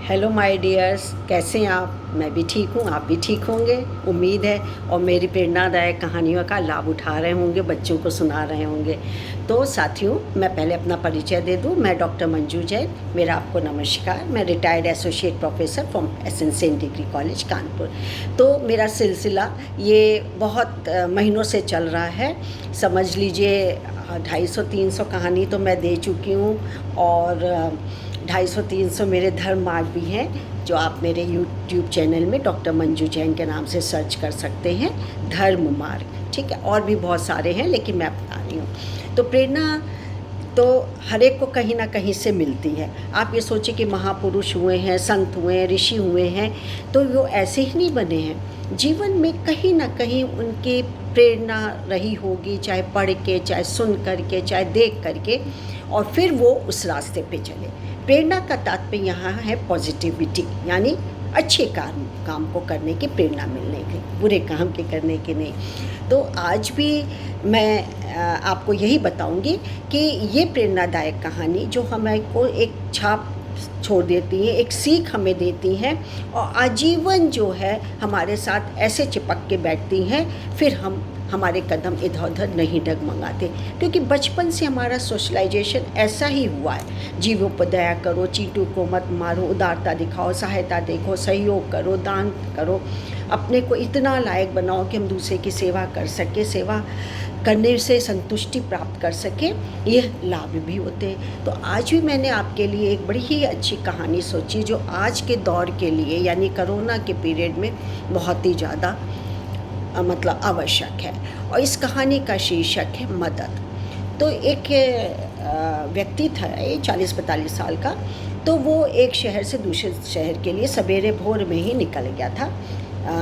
Hello my dears, कैसे हैं आप? मैं भी ठीक हूँ, आप भी ठीक होंगे उम्मीद है। और मेरी प्रेरणादायक कहानियों का लाभ उठा रहे होंगे, बच्चों को सुना रहे होंगे। तो साथियों, मैं पहले अपना परिचय दे दूँ। मैं डॉक्टर मंजू जैन, मेरा आपको नमस्कार। मैं retired associate professor from SN degree college Kanpur. तो मेरा सिलसिला ये बहुत महीनों से चल रहा है। समझ लीजिए 250-300 कहानी तो मैं दे चुकी हूँ, और 250-300 मेरे धर्म मार्ग भी हैं, जो आप मेरे यूट्यूब चैनल में डॉक्टर मंजू जैन के नाम से सर्च कर सकते हैं, धर्म मार्ग। ठीक है, और भी बहुत सारे हैं, लेकिन मैं बता रही हूँ। तो प्रेरणा तो हर एक को कहीं ना कहीं से मिलती है। आप ये सोचिए कि महापुरुष हुए हैं, संत हुए हैं, ऋषि हुए हैं, तो वो ऐसे ही नहीं बने हैं। जीवन में कहीं ना कहीं उनकी प्रेरणा रही होगी, चाहे पढ़ के, चाहे सुन करके, चाहे देख करके, और फिर वो उस रास्ते पे चले। प्रेरणा का तात्पर्य यहाँ है पॉजिटिविटी, यानी अच्छे काम को करने की प्रेरणा मिलने की, बुरे काम के करने की नहीं। तो आज भी मैं आपको यही बताऊंगी कि ये प्रेरणादायक कहानी जो हमें को एक छाप छोड़ देती है, एक सीख हमें देती हैं, और आजीवन जो है हमारे साथ ऐसे चिपक के बैठती हैं, फिर हमारे कदम इधर उधर नहीं डगमगाते। क्योंकि बचपन से हमारा सोशलाइजेशन ऐसा ही हुआ है। जीवों पर दया करो, चींटू को मत मारो, उदारता दिखाओ, सहायता देखो, सहयोग करो, दान करो, अपने को इतना लायक बनाओ कि हम दूसरे की सेवा कर सके, सेवा करने से संतुष्टि प्राप्त कर सके, ये लाभ भी होते हैं। तो आज भी मैंने आपके लिए एक बड़ी ही अच्छी कहानी सोची, जो आज के दौर के लिए, यानी कोरोना के पीरियड में बहुत ही ज़्यादा मतलब आवश्यक है। और इस कहानी का शीर्षक है मदद। तो एक व्यक्ति था, 40-45 साल का। तो वो एक शहर से दूसरे शहर के लिए सवेरे भोर में ही निकल गया था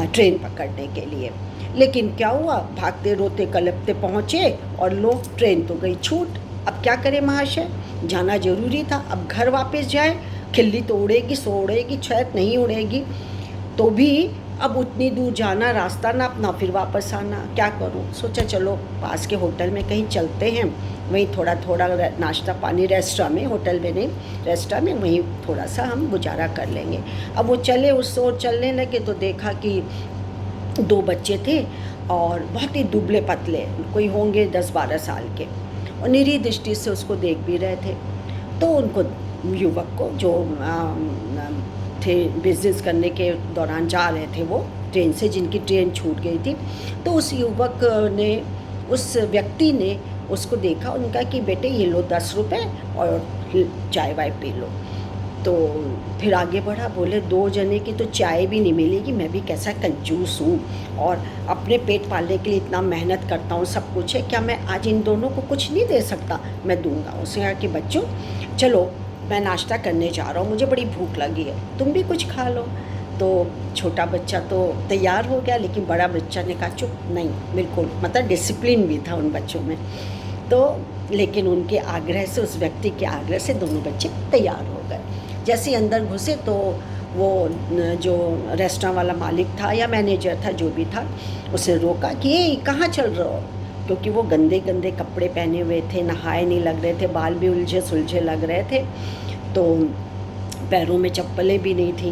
ट्रेन पकड़ने के लिए। लेकिन क्या हुआ, भागते रोते कलपते पहुँचे और लोग ट्रेन तो गई छूट। अब क्या करें महाशय, जाना जरूरी था। अब घर वापस जाए, खिल्ली तो उड़ेगी, सो उड़ेगी, शायद नहीं उड़ेगी, तो भी अब उतनी दूर जाना, रास्ता ना अपना, फिर वापस आना, क्या करूं। सोचा चलो पास के होटल में कहीं चलते हैं, वहीं थोड़ा थोड़ा नाश्ता पानी, रेस्टोरेंट में, होटल में नहीं, रेस्टोरेंट में, वहीं थोड़ा सा हम गुजारा कर लेंगे। अब वो चले, उस ओर चलने लगे तो देखा कि 2 बच्चे थे, और बहुत ही दुबले पतले, कोई होंगे 10-12 साल के, और निरी दृष्टि से उसको देख भी रहे थे। तो उनको, युवक को, जो थे बिजनेस करने के दौरान जा रहे थे वो ट्रेन से, जिनकी ट्रेन छूट गई थी, तो उस युवक ने, उस व्यक्ति ने उसको देखा, उनका कि बेटे ये लो 10 रुपये और चाय वाय पी लो। तो फिर आगे बढ़ा, बोले 2 जने की तो चाय भी नहीं मिलेगी, मैं भी कैसा कंजूस हूँ, और अपने पेट पालने के लिए इतना मेहनत करता हूँ, सब कुछ है, क्या मैं आज इन दोनों को कुछ नहीं दे सकता? मैं दूंगा। उसने कहा कि बच्चों चलो, मैं नाश्ता करने जा रहा हूँ, मुझे बड़ी भूख लगी है, तुम भी कुछ खा लो। तो छोटा बच्चा तो तैयार हो गया, लेकिन बड़ा बच्चा ने कहा चुप नहीं, बिल्कुल, मतलब डिसिप्लिन भी था उन बच्चों में। तो लेकिन उनके आग्रह से, उस व्यक्ति के आग्रह से दोनों बच्चे तैयार हो गए। जैसे ही अंदर घुसे तो वो जो रेस्टोरेंट वाला मालिक था या मैनेजर था, जो भी था, उसने रोका कि ये कहाँ चल रहे हो, क्योंकि वो गंदे गंदे कपड़े पहने हुए थे, नहाए नहीं लग रहे थे, बाल भी उलझे सुलझे लग रहे थे, तो पैरों में चप्पलें भी नहीं थी।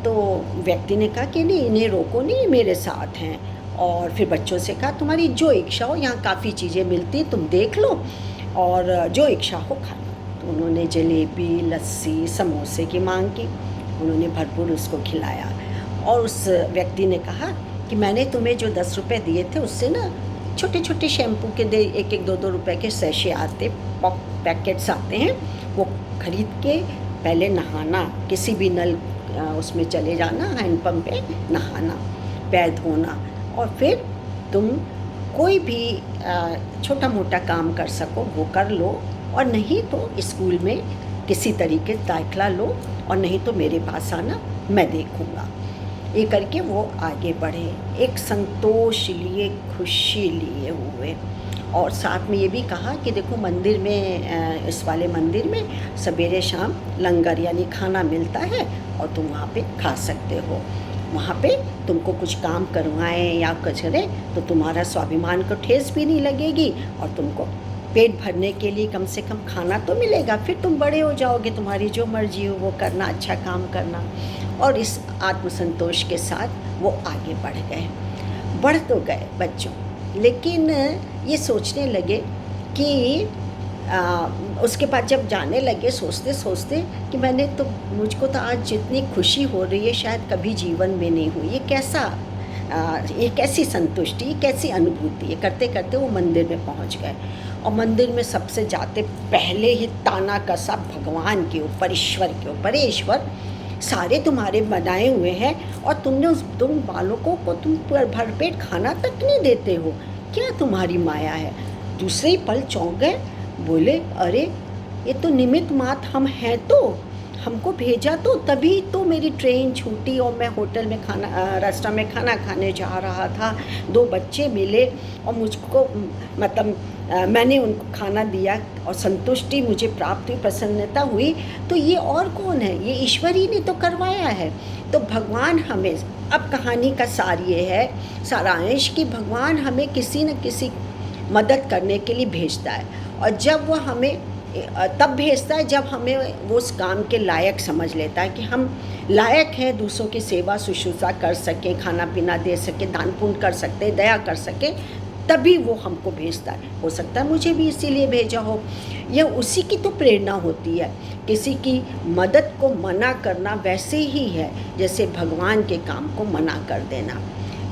तो व्यक्ति ने कहा कि नहीं, इन्हें रोको नहीं, मेरे साथ हैं। और फिर बच्चों से कहा तुम्हारी जो इच्छा हो, यहाँ काफ़ी चीज़ें मिलती, तुम देख लो और जो इच्छा हो खा लो। तो उन्होंने जलेबी, लस्सी, समोसे की मांग की, उन्होंने भरपूर उसको खिलाया। और उस व्यक्ति ने कहा कि मैंने तुम्हें जो 10 रुपये दिए थे, उससे ना छोटे छोटे शैम्पू के 1-1, 2-2 रुपये के सैशे आते, पैकेट्स आते हैं, वो खरीद के पहले नहाना, किसी भी नल उसमें चले जाना, हैंडपम्प पे नहाना, पैर धोना, और फिर तुम कोई भी छोटा मोटा काम कर सको वो कर लो, और नहीं तो स्कूल में किसी तरीके दाखिला लो, और नहीं तो मेरे पास आना, मैं देखूँगा। ये करके वो आगे बढ़े, एक संतोष लिए, खुशी लिए हुए। और साथ में ये भी कहा कि देखो मंदिर में, इस वाले मंदिर में सवेरे शाम लंगर यानी खाना मिलता है, और तुम वहाँ पे खा सकते हो। वहाँ पे तुमको कुछ काम करवाएं या कुछ करें तो तुम्हारा स्वाभिमान को ठेस भी नहीं लगेगी, और तुमको पेट भरने के लिए कम से कम खाना तो मिलेगा, फिर तुम बड़े हो जाओगे, तुम्हारी जो मर्जी हो वो करना, अच्छा काम करना। और इस आत्मसंतोष के साथ वो आगे बढ़ तो गए बच्चों, लेकिन ये सोचने लगे कि उसके बाद जब जाने लगे सोचते सोचते कि मुझको तो आज जितनी खुशी हो रही है शायद कभी जीवन में नहीं हुई। ये कैसी संतुष्टि, ये कैसी अनुभूति है। करते करते वो मंदिर में पहुंच गए और मंदिर में सबसे जाते पहले ही ताना कसा भगवान के ऊपर, ईश्वर के ऊपर। ईश्वर, सारे तुम्हारे बनाए हुए हैं और तुम बालकों को तुम भरपेट खाना तक नहीं देते हो, क्या तुम्हारी माया है। दूसरे ही पल चौंक गए, बोले अरे ये तो निमित्त मात्र हम हैं, तो हमको भेजा तो तभी तो मेरी ट्रेन छूटी और मैं होटल में रेस्टोरेंट में खाना खाने जा रहा था। 2 बच्चे मिले और मुझको मैंने उनको खाना दिया और संतुष्टि मुझे प्राप्त हुई, प्रसन्नता हुई। तो ये और कौन है, ये ईश्वर ही ने तो करवाया है। तो भगवान हमें, अब कहानी का सार ये है, सारांश कि भगवान हमें किसी न किसी मदद करने के लिए भेजता है, और जब वो हमें तब भेजता है जब हमें वो उस काम के लायक समझ लेता है कि हम लायक हैं, दूसरों की सेवा शुश्रूषा कर सकें, खाना पीना दे सकें, दान पुण्य कर सकते, दया कर सकें, तभी वो हमको भेजता है। हो सकता है मुझे भी इसीलिए भेजा हो। यह उसी की तो प्रेरणा होती है। किसी की मदद को मना करना वैसे ही है जैसे भगवान के काम को मना कर देना।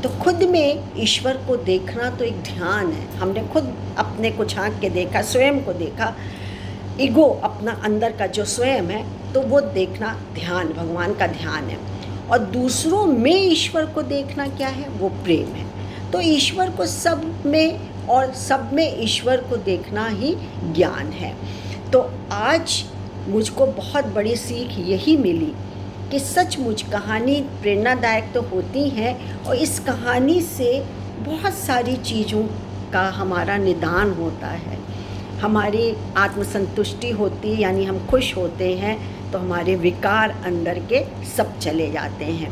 तो खुद में ईश्वर को देखना तो एक ध्यान है। हमने खुद अपने को झांक के देखा, स्वयं को देखा, ईगो अपना अंदर का जो स्वयं है, तो वो देखना ध्यान, भगवान का ध्यान है। और दूसरों में ईश्वर को देखना क्या है, वो प्रेम है। तो ईश्वर को सब में और सब में ईश्वर को देखना ही ज्ञान है। तो आज मुझको बहुत बड़ी सीख यही मिली कि सचमुच कहानी प्रेरणादायक तो होती है, और इस कहानी से बहुत सारी चीज़ों का हमारा निदान होता है, हमारी आत्मसंतुष्टि होती है, यानी हम खुश होते हैं तो हमारे विकार अंदर के सब चले जाते हैं।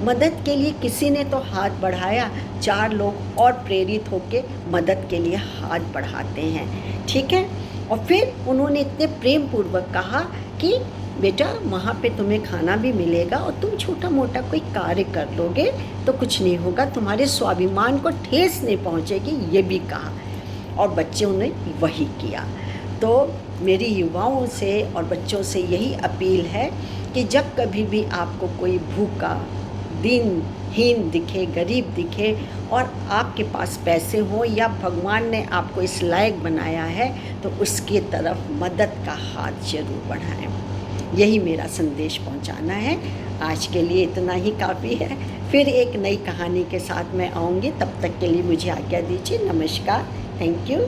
मदद के लिए किसी ने तो हाथ बढ़ाया, 4 लोग और प्रेरित होकर मदद के लिए हाथ बढ़ाते हैं, ठीक है। और फिर उन्होंने इतने प्रेम पूर्वक कहा कि बेटा वहाँ पे तुम्हें खाना भी मिलेगा और तुम छोटा मोटा कोई कार्य कर लोगे तो कुछ नहीं होगा, तुम्हारे स्वाभिमान को ठेस नहीं पहुँचेगी, ये भी कहा। और बच्चों ने वही किया। तो मेरी युवाओं से और बच्चों से यही अपील है कि जब कभी भी आपको कोई भूखा, दीनहीन दिखे, गरीब दिखे और आपके पास पैसे हों या भगवान ने आपको इस लायक बनाया है, तो उसकी तरफ मदद का हाथ जरूर बढ़ाएं। यही मेरा संदेश पहुंचाना है। आज के लिए इतना ही काफ़ी है। फिर एक नई कहानी के साथ मैं आऊँगी, तब तक के लिए मुझे आज्ञा दीजिए। नमस्कार, थैंक यू।